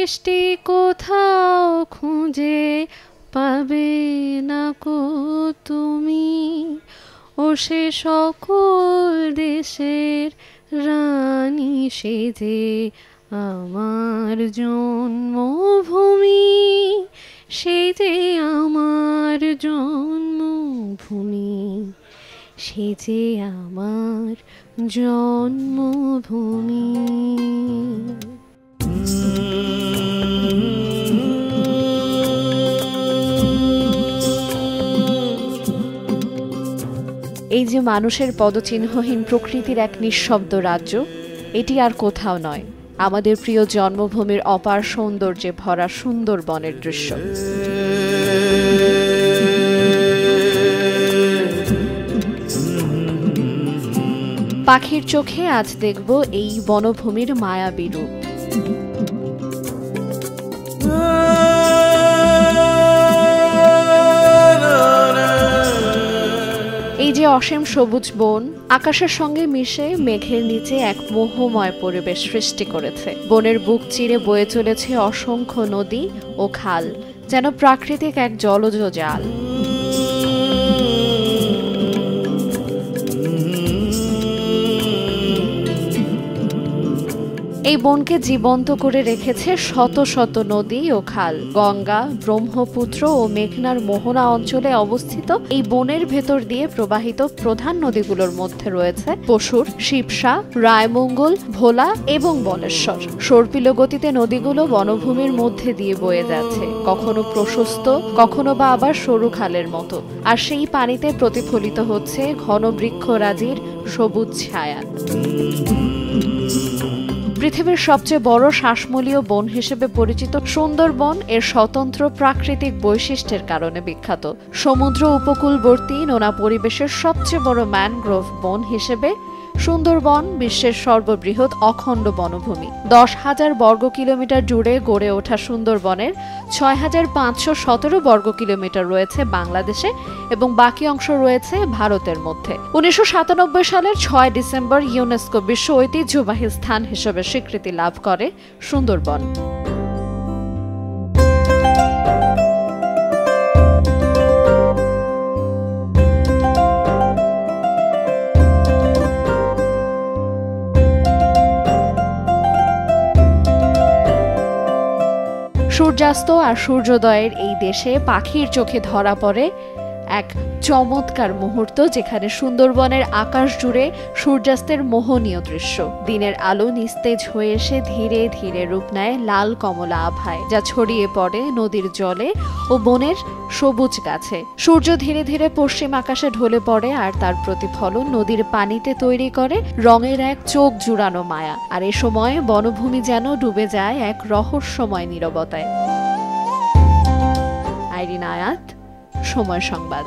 সৃষ্টি কোথাও খুঁজে পাবে না কো তুমি, ও সে সকল দেশের রানী সেজে আমার জন্মভূমি, সে যে আমার জন্মভূমি, সে যে আমার জন্মভূমি। এই যে মানুষের পদচিহ্নহীন প্রকৃতির এক নিঃশব্দ রাজ্য, এটি আর কোথাও নয়, আমাদের প্রিয় জন্মভূমির অপার সৌন্দর্যে ভরা সুন্দরবনের দৃশ্য। পাখির চোখে আজ দেখব এই বনভূমির মায়াবী রূপ। এই যে অসীম সবুজ বন আকাশের সঙ্গে মিশে মেঘের নিচে এক মোহময় পরিবেশ সৃষ্টি করেছে। বনের বুক চিরে বয়ে চলেছে অসংখ্য নদী ও খাল, যেন প্রাকৃতিক এক জলজ জাল। এই বনকে জীবন্ত করে রেখেছে শত শত নদী ও খাল। গঙ্গা, ব্রহ্মপুত্র ও মেঘনার মোহনা অঞ্চলে অবস্থিত এই বনের ভেতর দিয়ে প্রবাহিত প্রধান নদীগুলোর মধ্যে রয়েছে পশুর, শিবসা, রায়মঙ্গল, ভোলা এবং বলেশ্বর। সর্পিল গতিতে নদীগুলো বনভূমির মধ্যে দিয়ে বয়ে যাচ্ছে, কখনো প্রশস্ত, কখনো বা আবার সরু খালের মতো। আর সেই পানিতে প্রতিফলিত হচ্ছে ঘন বৃক্ষরাজির সবুজ ছায়া। পৃথিবীর সবচেয়ে বড় শ্বাসমূলীয় বন হিসেবে পরিচিত সুন্দরবন এর স্বতন্ত্র প্রাকৃতিক বৈশিষ্ট্যের কারণে বিখ্যাত। সমুদ্র উপকূলবর্তী নোনা পরিবেশের সবচেয়ে বড় ম্যানগ্রোভ বন হিসেবে সুন্দরবন বিশ্বের সর্ববৃহৎ অখণ্ড বনভূমি। 10,000 বর্গ কিলোমিটার জুড়ে গড়ে ওঠা সুন্দরবনের 6,517 বর্গ কিলোমিটার রয়েছে বাংলাদেশে এবং বাকি অংশ রয়েছে ভারতের মধ্যে। 1997 সালের 6 ডিসেম্বর ইউনেস্কো বিশ্ব ঐতিহ্যবাহী স্থান হিসেবে স্বীকৃতি লাভ করে সুন্দরবন। সূর্যাস্ত আর সূর্যোদয়ের এই দেশে পাখির চোখে ধরা পড়ে এক চমৎকার মুহূর্ত, যেখানে সুন্দরবনের আকাশ জুড়ে সূর্যাস্তের মোহনীয় দৃশ্য। দিনের আলো নিস্তেজ হয়ে এসে ধীরে ধীরে রূপ নেয় লাল কমলা আভায়, যা ছড়িয়ে পড়ে নদীর জলে ও বনের সবুজ গাছে। সূর্য ধীরে ধীরে পশ্চিম আকাশে ঢলে পড়ে আর তার প্রতিফলন নদীর পানিতে তৈরি করে রঙের এক চোখ জুড়ানো মায়া। আর এ সময় বনভূমি যেন ডুবে যায় এক রহস্যময় নীরবতায়। আইরিন আয়াত, সময় সংবাদ।